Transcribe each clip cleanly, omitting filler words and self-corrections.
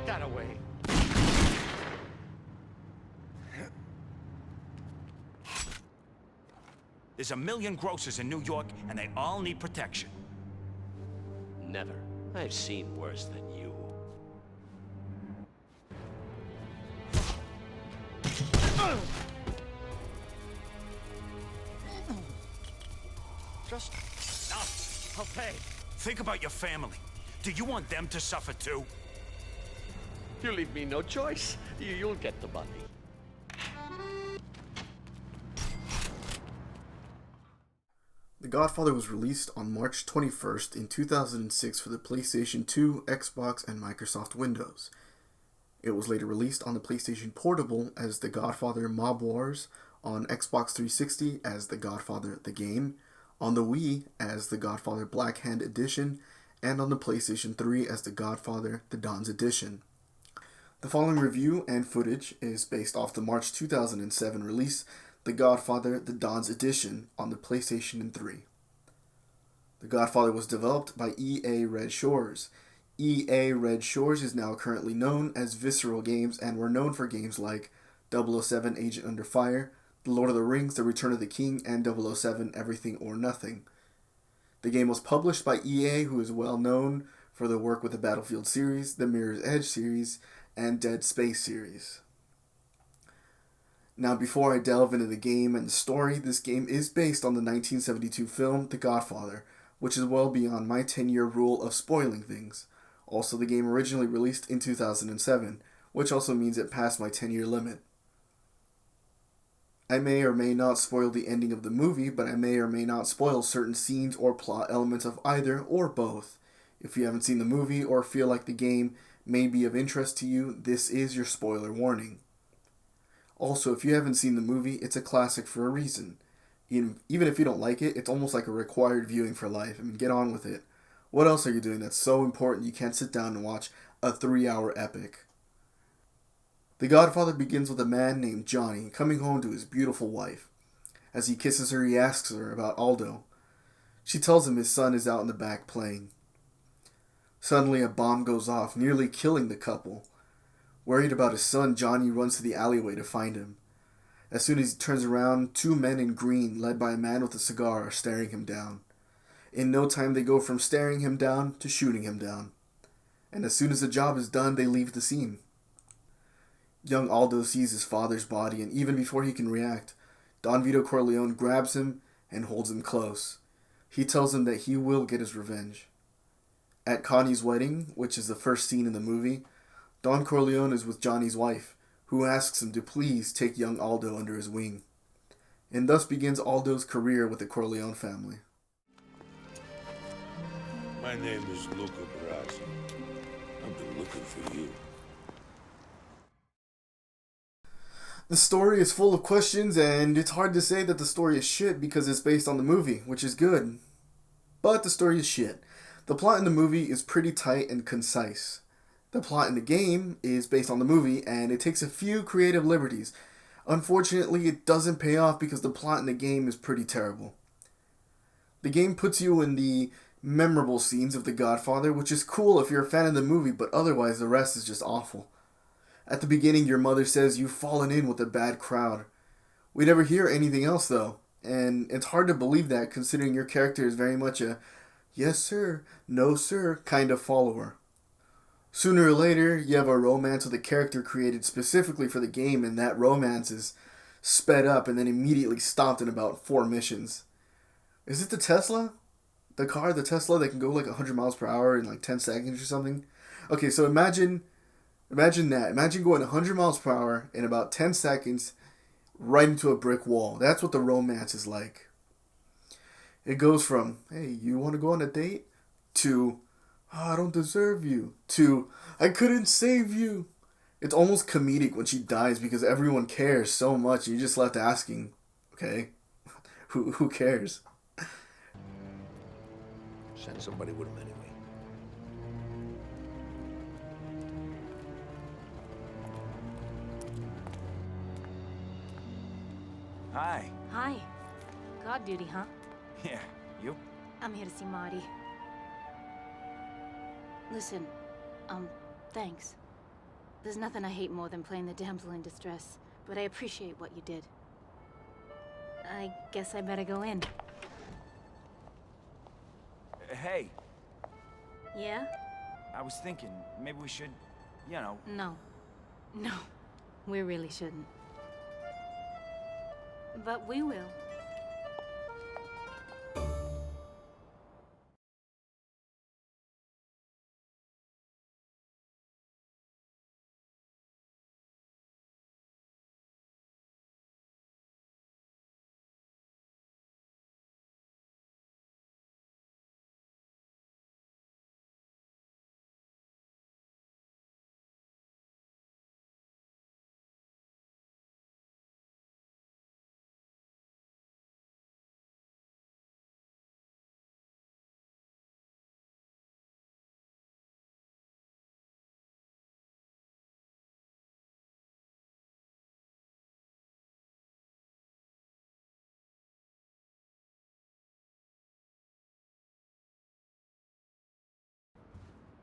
that away. There's a million grocers in New York, and they all need protection. Never. I've seen worse than you. Just stop. I'll pay. Think about your family. Do you want them to suffer too? You leave me no choice. You'll get the money. The Godfather was released on March 21st in 2006 for the PlayStation 2, Xbox, and Microsoft Windows. It was later released on the PlayStation Portable as The Godfather Mob Wars, on Xbox 360 as The Godfather The Game, on the Wii as The Godfather Black Hand Edition, and on the PlayStation 3 as The Godfather The Don's Edition. The following review and footage is based off the March 2007 release, The Godfather The Don's Edition, on the PlayStation 3. The Godfather was developed by EA Red Shores. EA Red Shores is now currently known as Visceral Games and were known for games like 007 Agent Under Fire, The Lord of the Rings, The Return of the King, and 007 Everything or Nothing. The game was published by EA, who is well known for their work with the Battlefield series, the Mirror's Edge series, and Dead Space series. Now, before I delve into the game and the story, this game is based on the 1972 film The Godfather, which is well beyond my 10-year rule of spoiling things. Also, the game originally released in 2007, which also means it passed my 10-year limit. I may or may not spoil the ending of the movie, but I may or may not spoil certain scenes or plot elements of either or both. If you haven't seen the movie or feel like the game may be of interest to you, this is your spoiler warning. Also, if you haven't seen the movie, it's a classic for a reason. Even if you don't like it, it's almost like a required viewing for life. I mean, get on with it. What else are you doing that's so important you can't sit down and watch a 3-hour epic? The Godfather begins with a man named Johnny coming home to his beautiful wife. As he kisses her, he asks her about Aldo. She tells him his son is out in the back playing. Suddenly, a bomb goes off, nearly killing the couple. Worried about his son, Johnny runs to the alleyway to find him. As soon as he turns around, 2 men in green, led by a man with a cigar, are staring him down. In no time, they go from staring him down to shooting him down. And as soon as the job is done, they leave the scene. Young Aldo sees his father's body, and even before he can react, Don Vito Corleone grabs him and holds him close. He tells him that he will get his revenge. At Connie's wedding, which is the first scene in the movie, Don Corleone is with Johnny's wife, who asks him to please take young Aldo under his wing. And thus begins Aldo's career with the Corleone family. My name is Luca Brasi. I've been looking for you. The story is full of questions, and it's hard to say that the story is shit because it's based on the movie, which is good. But the story is shit. The plot in the movie is pretty tight and concise. The plot in the game is based on the movie, and it takes a few creative liberties. Unfortunately, it doesn't pay off because the plot in the game is pretty terrible. The game puts you in the memorable scenes of The Godfather, which is cool if you're a fan of the movie, but otherwise the rest is just awful. At the beginning, your mother says you've fallen in with a bad crowd. We never hear anything else, though, and it's hard to believe that considering your character is very much a yes sir, no sir kind of follower. Sooner or later, you have a romance with a character created specifically for the game, and that romance is sped up and then immediately stopped in about 4 missions. Is it the Tesla? The Tesla that can go like 100 miles per hour in like 10 seconds or something? Okay, so imagine that. Imagine going 100 miles per hour in about 10 seconds right into a brick wall. That's what the romance is like. It goes from, hey, you want to go on a date? To, oh, I don't deserve you. To, I couldn't save you. It's almost comedic when she dies because everyone cares so much. You're just left asking, okay, who cares? Send somebody with him anyway. Hi. Hi. God duty, huh? Yeah, you? I'm here to see Marty. Listen, thanks. There's nothing I hate more than playing the damsel in distress, but I appreciate what you did. I guess I better go in. Hey, Yeah? I was thinking, maybe we should, you know... No. No. We really shouldn't. But we will.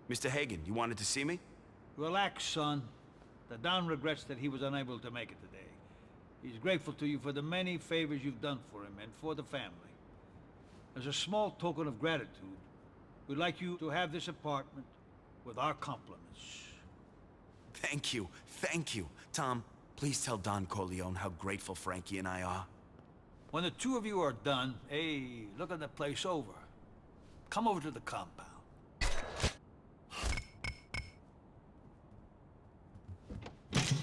Mr. Hagen, you wanted to see me? Relax, son. The Don regrets that he was unable to make it today. He's grateful to you for the many favors you've done for him and for the family. As a small token of gratitude, we'd like you to have this apartment with our compliments. Thank you, thank you. Tom, please tell Don Corleone how grateful Frankie and I are. When the two of you are done, hey, look at the place over. Come over to the compound.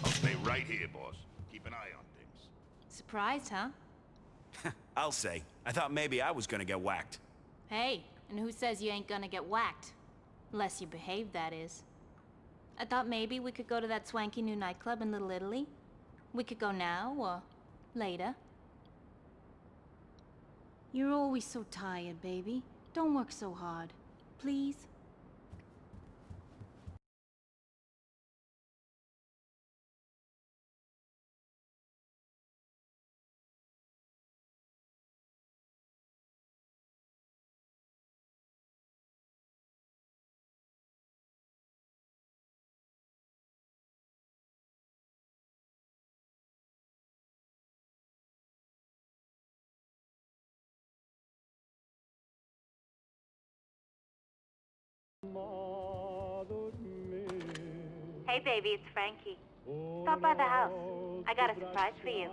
I'll stay right here, boss. Keep an eye on things. Surprised, huh? I'll say. I thought maybe I was gonna get whacked. Hey, and who says you ain't gonna get whacked? Unless you behave, that is. I thought maybe we could go to that swanky new nightclub in Little Italy. We could go now, or later. You're always so tired, baby. Don't work so hard. Please? Hey, baby, it's Frankie. Stop by the house. I got a surprise for you.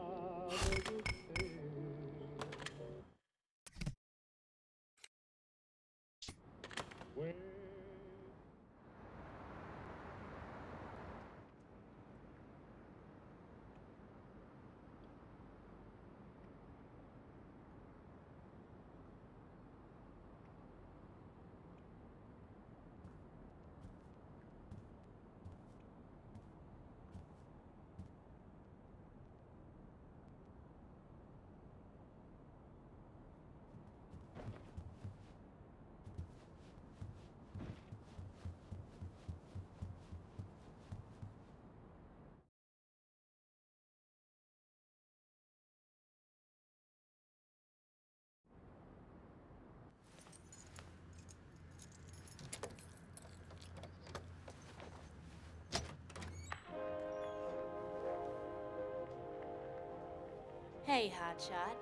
Hey, hotshot.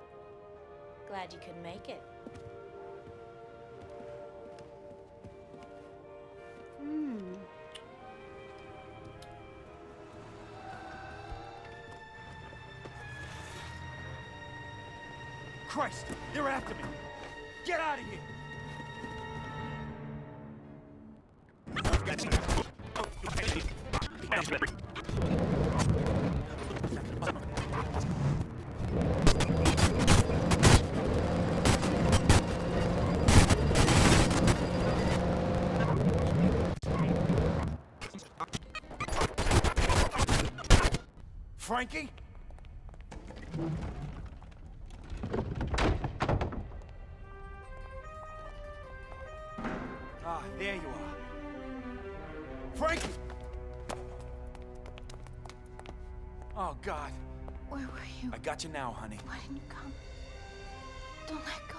Glad you could make it. Christ, they're after me. Get out of here. Frankie? Ah, there you are. Frankie! Oh, God. Where were you? I got you now, honey. Why didn't you come? Don't let go.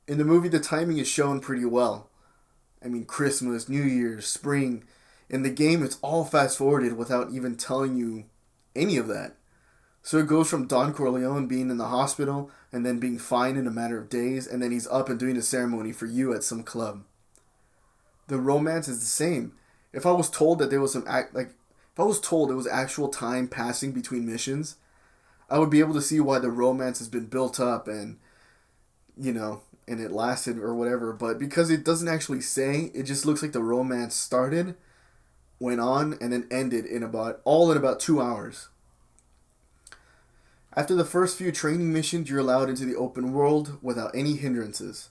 In the movie, the timing is shown pretty well. I mean, Christmas, New Year's, spring. In the game, it's all fast forwarded without even telling you any of that. So it goes from Don Corleone being in the hospital and then being fine in a matter of days, and then he's up and doing a ceremony for you at some club. The romance is the same. If I was told that there was if I was told it was actual time passing between missions, I would be able to see why the romance has been built up and, and it lasted or whatever. But because it doesn't actually say, it just looks like the romance started, went on, and then ended in about 2 hours. After the first few training missions, you're allowed into the open world without any hindrances.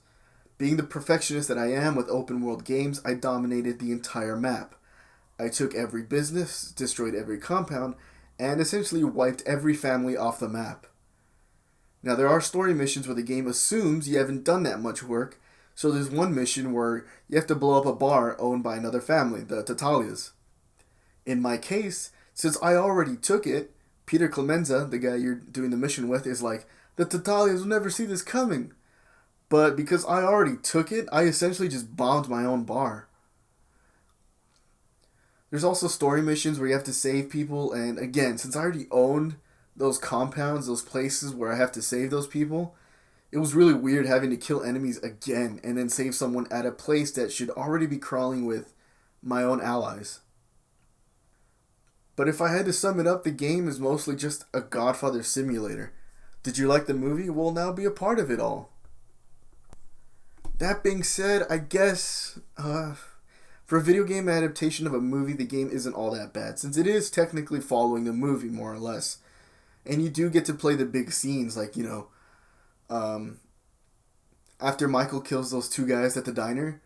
Being the perfectionist that I am with open world games, I dominated the entire map. I took every business, destroyed every compound, and essentially wiped every family off the map. Now there are story missions where the game assumes you haven't done that much work, so there's one mission where you have to blow up a bar owned by another family, the Tatalias. In my case, since I already took it, Peter Clemenza, the guy you're doing the mission with, is like, the Tatalias will never see this coming. But because I already took it, I essentially just bombed my own bar. There's also story missions where you have to save people, and again, since I already owned those compounds, those places where I have to save those people, it was really weird having to kill enemies again and then save someone at a place that should already be crawling with my own allies. But if I had to sum it up, the game is mostly just a Godfather simulator. Did you like the movie? Well, now be a part of it all. That being said, I guess for a video game adaptation of a movie, the game isn't all that bad, since it is technically following the movie more or less. And you do get to play the big scenes, like, after Michael kills those two guys at the diner,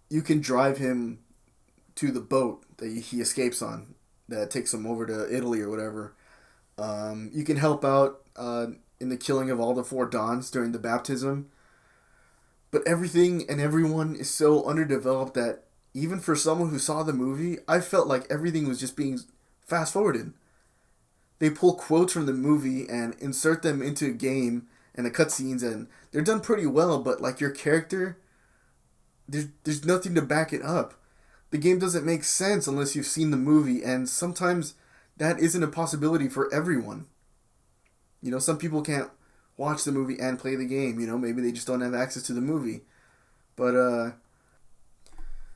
you can drive him to the boat that he escapes on, that takes him over to Italy or whatever. You can help out in the killing of all the 4 Dons during the baptism. But everything and everyone is so underdeveloped that even for someone who saw the movie, I felt like everything was just being fast forwarded. They pull quotes from the movie and insert them into a game and the cutscenes, and they're done pretty well, but like your character, there's nothing to back it up. The game doesn't make sense unless you've seen the movie, and sometimes that isn't a possibility for everyone. Some people can't watch the movie and play the game, maybe they just don't have access to the movie. But,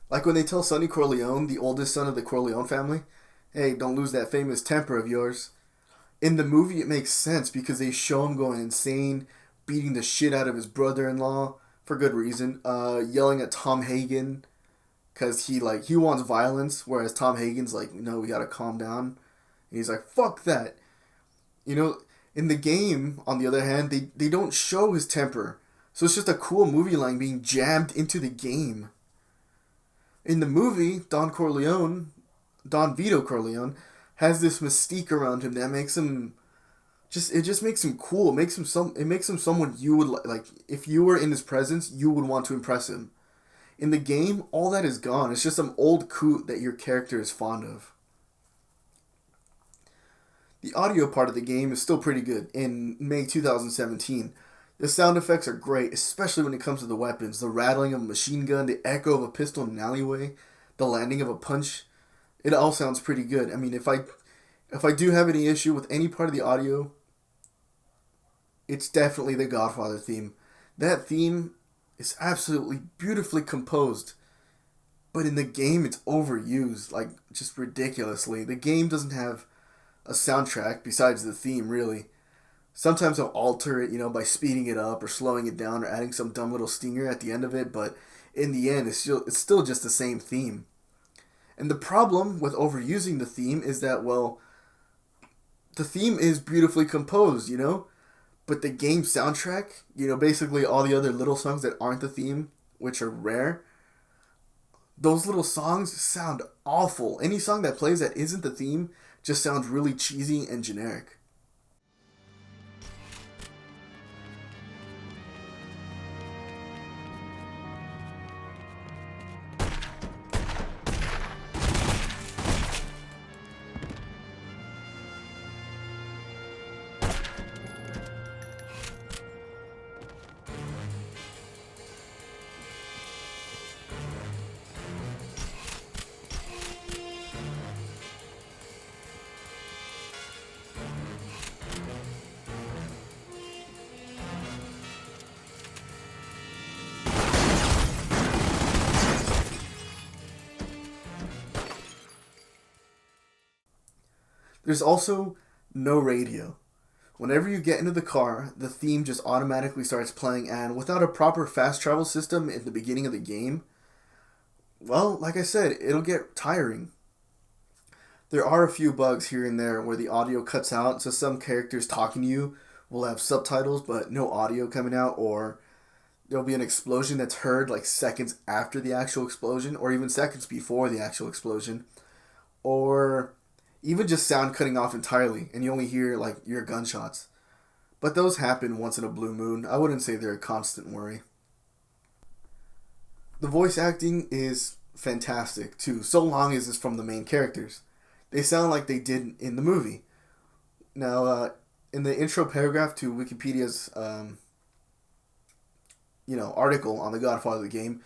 like when they tell Sonny Corleone, the oldest son of the Corleone family, hey, don't lose that famous temper of yours. In the movie, it makes sense because they show him going insane, beating the shit out of his brother-in-law, for good reason, yelling at Tom Hagen, because he wants violence, whereas Tom Hagen's like, we gotta calm down. And he's like, fuck that. In the game, on the other hand, they don't show his temper. So it's just a cool movie line being jammed into the game. In the movie, Don Vito Corleone, has this mystique around him that makes him it makes him cool. It makes him someone you would like. If you were in his presence, you would want to impress him. In the game, all that is gone. It's just some old coot that your character is fond of. The audio part of the game is still pretty good. In May 2017, the sound effects are great, especially when it comes to the weapons. The rattling of a machine gun, the echo of a pistol in an alleyway, the landing of a punch. It all sounds pretty good. I mean, if I do have any issue with any part of the audio, it's definitely the Godfather theme. That theme is absolutely beautifully composed. But in the game, it's overused, like, just ridiculously. The game doesn't have a soundtrack besides the theme, really. Sometimes I'll alter it, by speeding it up or slowing it down or adding some dumb little stinger at the end of it, but in the end, it's still just the same theme. And the problem with overusing the theme is that, well, the theme is beautifully composed, but the game soundtrack, basically all the other little songs that aren't the theme, which are rare, those little songs sound awful. Any song that plays that isn't the theme just sounds really cheesy and generic. There's also no radio. Whenever you get into the car, the theme just automatically starts playing, and without a proper fast travel system in the beginning of the game, well, like I said, it'll get tiring. There are a few bugs here and there where the audio cuts out, so some characters talking to you will have subtitles but no audio coming out, or there'll be an explosion that's heard like seconds after the actual explosion, or even seconds before the actual explosion, or even just sound cutting off entirely and you only hear like your gunshots. But those happen once in a blue moon. I wouldn't say they're a constant worry. The voice acting is fantastic too, so long as it's from the main characters. They sound like they did in the movie. Now, in the intro paragraph to Wikipedia's article on the Godfather game,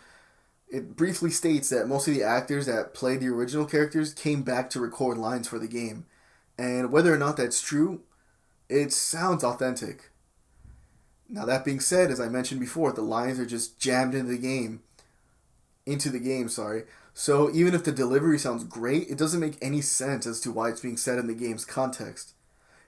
it briefly states that most of the actors that played the original characters came back to record lines for the game. And whether or not that's true, it sounds authentic. Now that being said, as I mentioned before, the lines are just jammed into the game. So even if the delivery sounds great, it doesn't make any sense as to why it's being said in the game's context.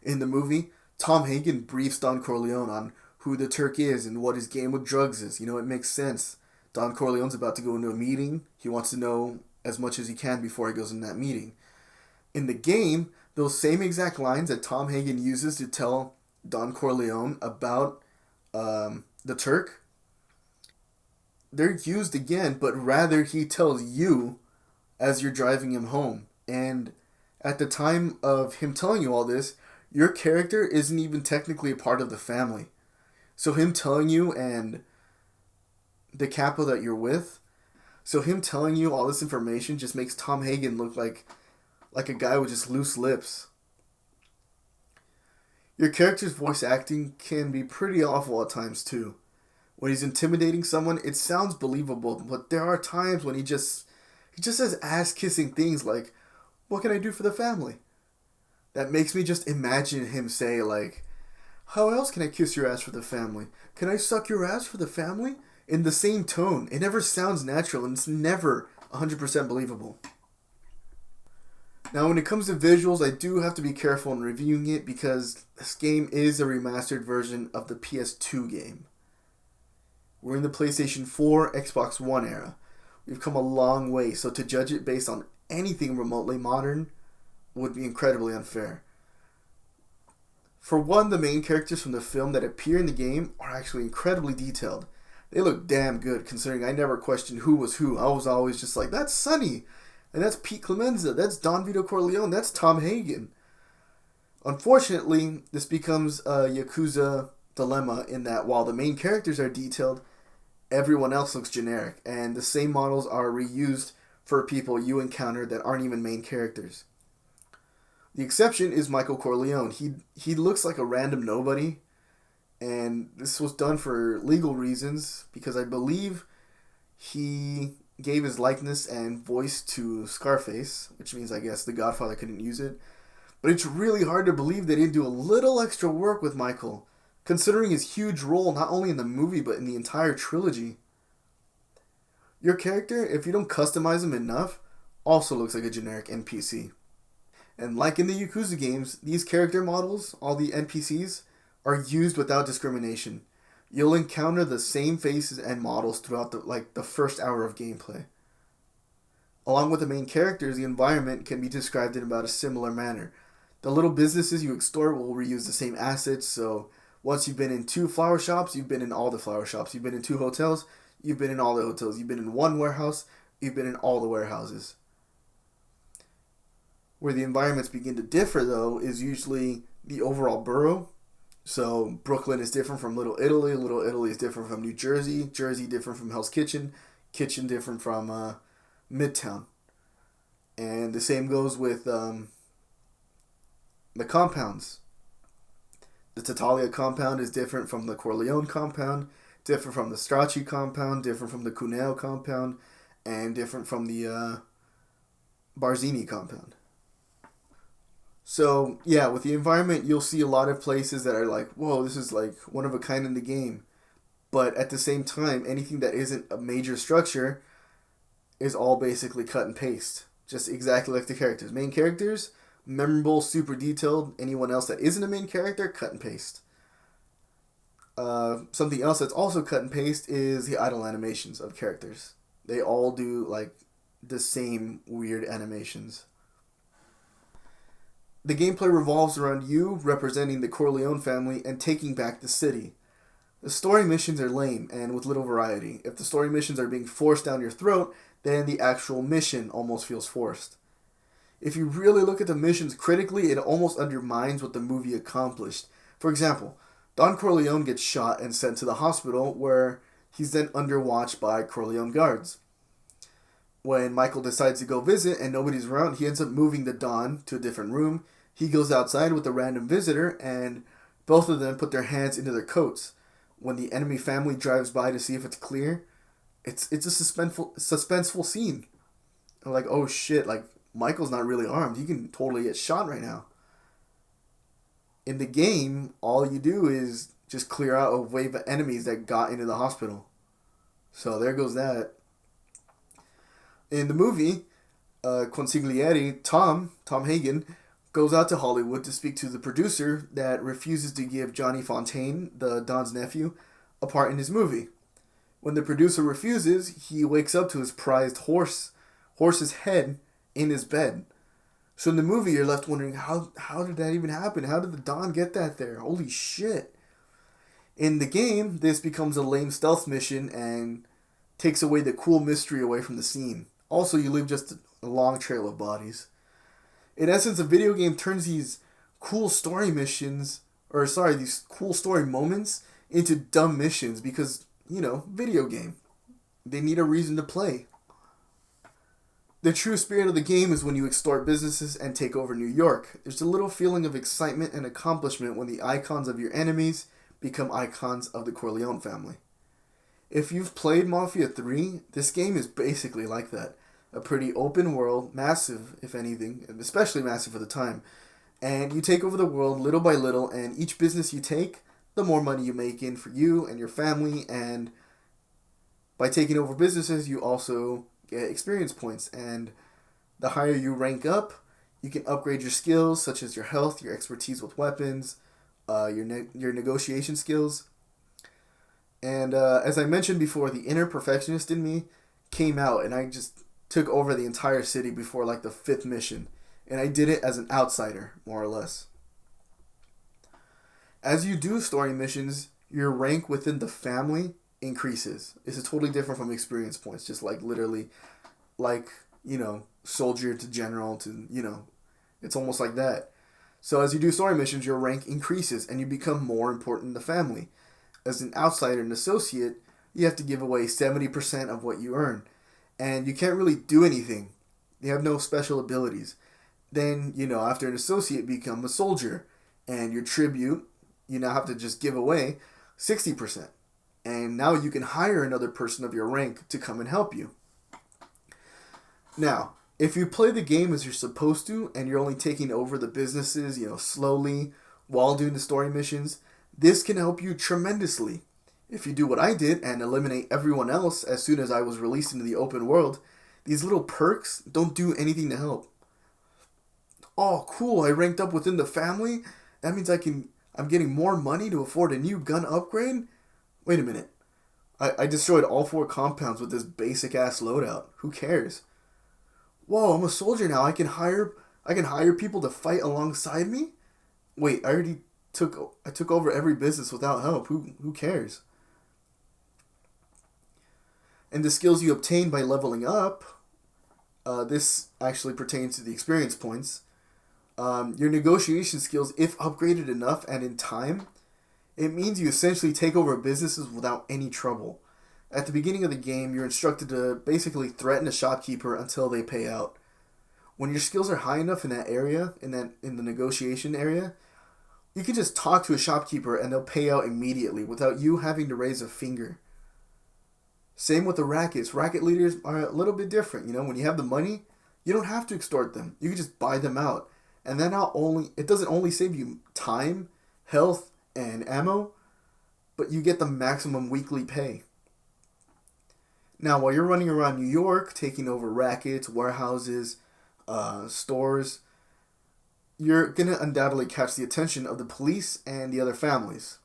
In the movie, Tom Hagen briefs Don Corleone on who the Turk is and what his game with drugs is. It makes sense. Don Corleone's about to go into a meeting. He wants to know as much as he can before he goes in that meeting. In the game, those same exact lines that Tom Hagen uses to tell Don Corleone about the Turk, they're used again, but rather he tells you as you're driving him home. And at the time of him telling you all this, your character isn't even technically a part of the family. So him telling you, and the capo that you're with, so him telling you all this information just makes Tom Hagen look like a guy with just loose lips. Your character's voice acting can be pretty awful at times too. When he's intimidating someone, it sounds believable, but there are times when he just says ass-kissing things like, "What can I do for the family?" That makes me just imagine him say like, "How else can I kiss your ass for the family? Can I suck your ass for the family?" In the same tone. It never sounds natural, and it's never 100% believable. Now, when it comes to visuals, I do have to be careful in reviewing it because this game is a remastered version of the PS2 game. We're in the PlayStation 4, Xbox One era. We've come a long way, so to judge it based on anything remotely modern would be incredibly unfair. For one, the main characters from the film that appear in the game are actually incredibly detailed. They look damn good, considering I never questioned who was who. I was always just like, that's Sonny, and that's Pete Clemenza, that's Don Vito Corleone, that's Tom Hagen. Unfortunately, this becomes a Yakuza dilemma in that while the main characters are detailed, everyone else looks generic, and the same models are reused for people you encounter that aren't even main characters. The exception is Michael Corleone. He looks like a random nobody, and this was done for legal reasons because I believe he gave his likeness and voice to Scarface, which means I guess The Godfather couldn't use it. But it's really hard to believe they didn't do a little extra work with Michael, considering his huge role not only in the movie but in the entire trilogy. Your character, if you don't customize him enough, also looks like a generic NPC. And like in the Yakuza games, these character models, all the NPCs, are used without discrimination. You'll encounter the same faces and models throughout the first hour of gameplay. Along with the main characters, the environment can be described in about a similar manner. The little businesses you extort will reuse the same assets, so once you've been in 2 flower shops, you've been in all the flower shops. You've been in 2 hotels, you've been in all the hotels. You've been in 1 warehouse, you've been in all the warehouses. Where the environments begin to differ, though, is usually the overall borough. So Brooklyn is different from Little Italy. Little Italy is different from New Jersey. Jersey different from Hell's Kitchen. Kitchen different from Midtown. And the same goes with the compounds. The Tatalia compound is different from the Corleone compound, different from the Strachey compound, different from the Cuneo compound, and different from the Barzini compound. So, yeah, with the environment, you'll see a lot of places that are like, whoa, this is like one of a kind in the game. But at the same time, anything that isn't a major structure is all basically cut and paste. Just exactly like the characters. Main characters, memorable, super detailed. Anyone else that isn't a main character, cut and paste. Something else that's also cut and paste is the idle animations of characters. They all do like the same weird animations. The gameplay revolves around you representing the Corleone family and taking back the city. The story missions are lame and with little variety. If the story missions are being forced down your throat, then the actual mission almost feels forced. If you really look at the missions critically, it almost undermines what the movie accomplished. For example, Don Corleone gets shot and sent to the hospital where he's then under watch by Corleone guards. When Michael decides to go visit and nobody's around, he ends up moving the Don to a different room. He goes outside with a random visitor and both of them put their hands into their coats. When the enemy family drives by to see if it's clear, it's a suspenseful scene. They're like, oh shit, like Michael's not really armed. He can totally get shot right now. In the game, all you do is just clear out a wave of enemies that got into the hospital. So there goes that. In the movie, Consigliere, Tom Hagen, goes out to Hollywood to speak to the producer that refuses to give Johnny Fontaine, the Don's nephew, a part in his movie. When the producer refuses, he wakes up to his prized horse's head in his bed. So in the movie, you're left wondering, how did that even happen? How did the Don get that there? Holy shit. In the game, this becomes a lame stealth mission and takes away the cool mystery away from the scene. Also, you leave just a long trail of bodies. In essence, a video game turns these cool story missions, these cool story moments into dumb missions because, video game. They need a reason to play. The true spirit of the game is when you extort businesses and take over New York. There's a little feeling of excitement and accomplishment when the icons of your enemies become icons of the Corleone family. If you've played Mafia 3, this game is basically like that. A pretty open world, massive, if anything, and especially massive for the time. And you take over the world little by little, and each business you take, the more money you make in for you and your family, and by taking over businesses, you also get experience points, and the higher you rank up, you can upgrade your skills, such as your health, your expertise with weapons, your negotiation skills. And as I mentioned before, the inner perfectionist in me came out, and I just took over the entire city before like the 5th mission, and I did it as an outsider, more or less. As you do story missions, your rank within the family increases. It's totally different from experience points, just like literally like, soldier to general to, it's almost like that. So as you do story missions, your rank increases and you become more important in the family. As an outsider and associate, you have to give away 70% of what you earn. And you can't really do anything. You have no special abilities. Then, after an associate, become a soldier. And your tribute, you now have to just give away 60%. And now you can hire another person of your rank to come and help you. Now, if you play the game as you're supposed to, and you're only taking over the businesses, slowly, while doing the story missions, this can help you tremendously. If you do what I did and eliminate everyone else as soon as I was released into the open world, these little perks don't do anything to help. Oh, cool, I ranked up within the family? That means I'm getting more money to afford a new gun upgrade? Wait a minute. I destroyed all 4 compounds with this basic ass loadout. Who cares? Whoa, I'm a soldier now. I can hire people to fight alongside me? Wait, I took over every business without help. Who cares? And the skills you obtain by leveling up, this actually pertains to the experience points. Your negotiation skills, if upgraded enough and in time, it means you essentially take over businesses without any trouble. At the beginning of the game, you're instructed to basically threaten a shopkeeper until they pay out. When your skills are high enough in that area, in the negotiation area, you can just talk to a shopkeeper and they'll pay out immediately without you having to raise a finger. Same with the rackets. Racket leaders are a little bit different. When you have the money, you don't have to extort them. You can just buy them out. And then it doesn't only save you time, health, and ammo, but you get the maximum weekly pay. Now, while you're running around New York, taking over rackets, warehouses, stores, you're going to undoubtedly catch the attention of the police and the other families.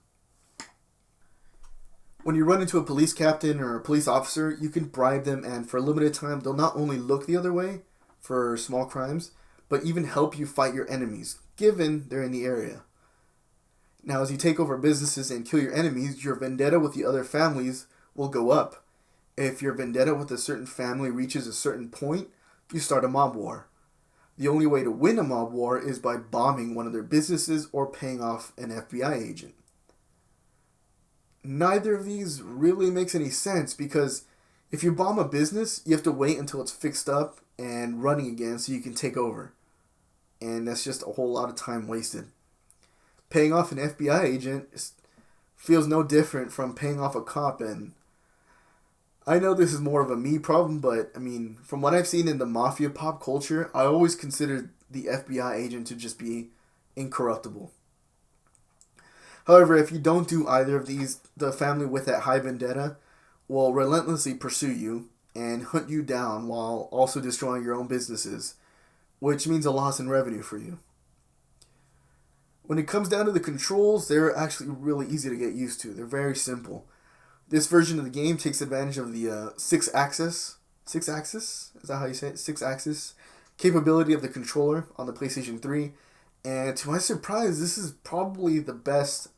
When you run into a police captain or a police officer, you can bribe them, and for a limited time, they'll not only look the other way for small crimes, but even help you fight your enemies, given they're in the area. Now, as you take over businesses and kill your enemies, your vendetta with the other families will go up. If your vendetta with a certain family reaches a certain point, you start a mob war. The only way to win a mob war is by bombing one of their businesses or paying off an FBI agent. Neither of these really makes any sense, because if you bomb a business, you have to wait until it's fixed up and running again so you can take over. And that's just a whole lot of time wasted. Paying off an FBI agent feels no different from paying off a cop, and I know this is more of a me problem, but I mean, from what I've seen in the mafia pop culture, I always considered the FBI agent to just be incorruptible. However, if you don't do either of these, the family with that high vendetta will relentlessly pursue you and hunt you down while also destroying your own businesses, which means a loss in revenue for you. When it comes down to the controls, they're actually really easy to get used to. They're very simple. This version of the game takes advantage of the 6-axis, is that how you say it? 6-axis capability of the controller on the PlayStation 3. And to my surprise, this is probably the best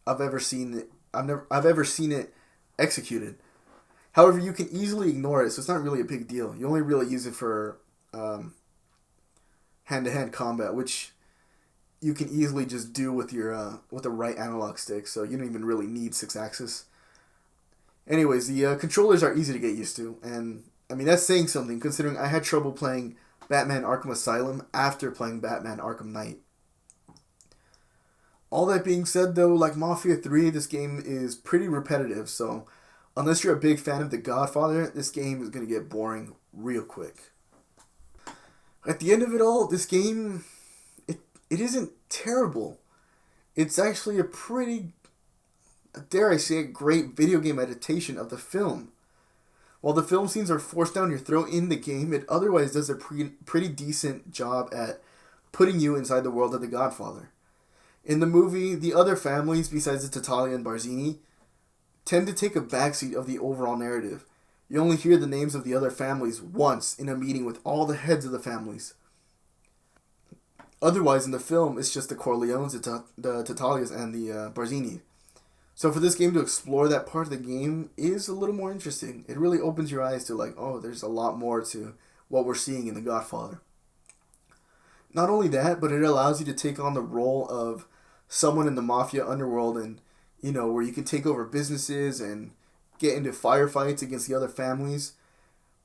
I've ever seen it. I've ever seen it executed. However, you can easily ignore it, so it's not really a big deal. You only really use it for hand-to-hand combat, which you can easily just do with your with the right analog stick. So you don't even really need 6-axis. Anyways, the controllers are easy to get used to, and I mean that's saying something considering I had trouble playing Batman Arkham Asylum after playing Batman Arkham Knight. All that being said, though, like Mafia 3, this game is pretty repetitive, so unless you're a big fan of The Godfather, this game is going to get boring real quick. At the end of it all, this game, it isn't terrible. It's actually a pretty, dare I say, a great video game adaptation of the film. While the film scenes are forced down your throat in the game, it otherwise does a pretty decent job at putting you inside the world of The Godfather. In the movie, the other families, besides the Tattaglia and Barzini, tend to take a backseat of the overall narrative. You only hear the names of the other families once in a meeting with all the heads of the families. Otherwise, in the film, it's just the Corleones, the Tattaglias, and the Barzini. So for this game to explore that part of the game is a little more interesting. It really opens your eyes to like, oh, there's a lot more to what we're seeing in The Godfather. Not only that, but it allows you to take on the role of someone in the mafia underworld, and you know, where you can take over businesses and get into firefights against the other families.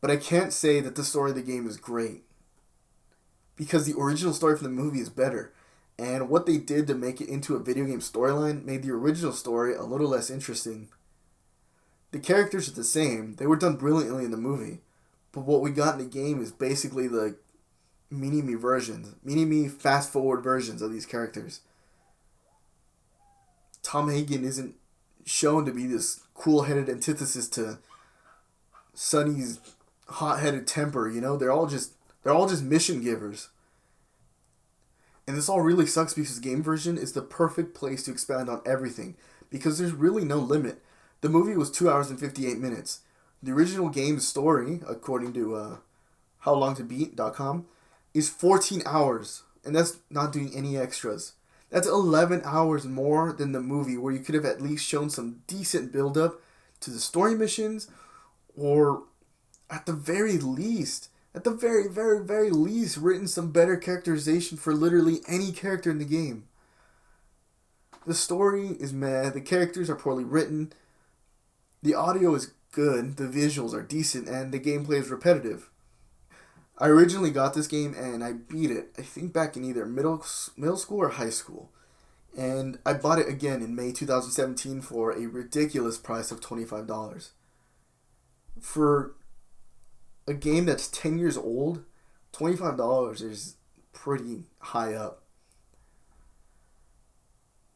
But I can't say that the story of the game is great, because the original story from the movie is better, and what they did to make it into a video game storyline made the original story a little less interesting. The characters are the same, they were done brilliantly in the movie, but what we got in the game is basically the mini-me fast-forward versions of these characters. Tom Hagen isn't shown to be this cool-headed antithesis to Sonny's hot-headed temper, you know? They're all just mission givers. And this all really sucks because the game version is the perfect place to expand on everything, because there's really no limit. The movie was 2 hours and 58 minutes. The original game's story, according to HowLongToBeat.com, is 14 hours, and that's not doing any extras. That's 11 hours more than the movie, where you could have at least shown some decent build-up to the story missions, or at the very least, written some better characterization for literally any character in the game. The story is meh, the characters are poorly written, the audio is good, the visuals are decent, and the gameplay is repetitive. I originally got this game and I beat it, I think back in either middle school or high school. And I bought it again in May 2017 for a ridiculous price of $25. For a game that's 10 years old, $25 is pretty high up.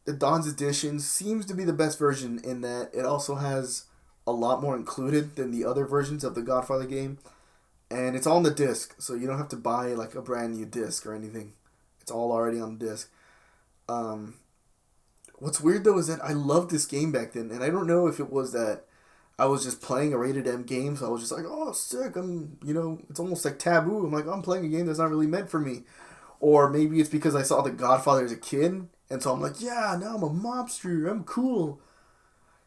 The Don's Edition seems to be the best version in that it also has a lot more included than the other versions of the Godfather game. And it's on the disc, so you don't have to buy like a brand new disc or anything. It's all already on the disc. What's weird though is that I loved this game back then, and I don't know if it was that I was just playing a rated M game, so I was just like, oh, sick. It's almost like taboo. I'm like, I'm playing a game that's not really meant for me. Or maybe it's because I saw The Godfather as a kid, and so I'm like, yeah, now I'm a mobster. I'm cool.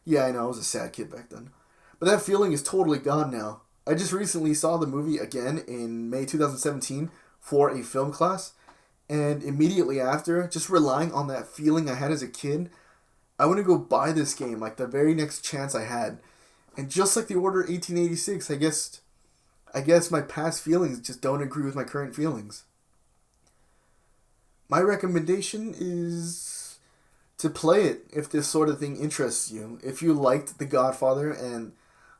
Yeah, I know, I was a sad kid back then. But that feeling is totally gone now. I just recently saw the movie again in May 2017 for a film class, and immediately after, just relying on that feeling I had as a kid, I want to go buy this game like the very next chance I had. And just like The Order 1886, I guess my past feelings just don't agree with my current feelings. My recommendation is to play it if this sort of thing interests you. If you liked The Godfather and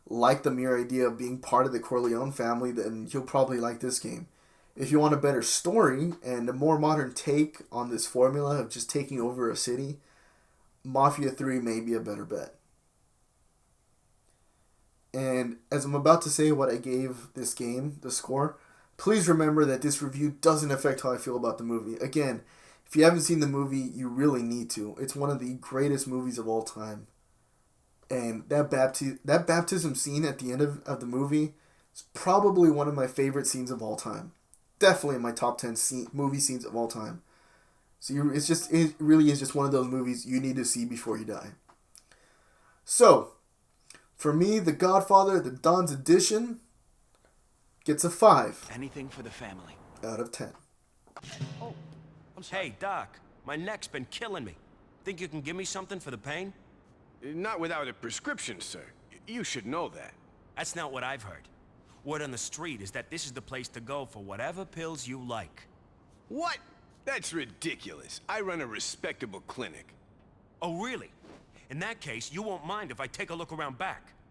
like the mere idea of being part of the Corleone family, then you'll probably like this game. If you want a better story and a more modern take on this formula of just taking over a city, Mafia 3 may be a better bet. And as I'm about to say what I gave this game, the score, please remember that this review doesn't affect how I feel about the movie. Again, if you haven't seen the movie, you really need to. It's one of the greatest movies of all time. And that baptism scene at the end of the movie is probably one of my favorite scenes of all time. Definitely in my top 10 movie scenes of all time. So it really is just one of those movies you need to see before you die. So, for me, The Godfather, the Don's Edition, gets a 5. Anything for the family. Out of 10. Oh, I'm sorry. Hey, Doc, my neck's been killing me. Think you can give me something for the pain? Not without a prescription, sir. You should know that. That's not what I've heard. Word on the street is that this is the place to go for whatever pills you like. What? That's ridiculous. I run a respectable clinic. Oh, really? In that case, you won't mind if I take a look around back.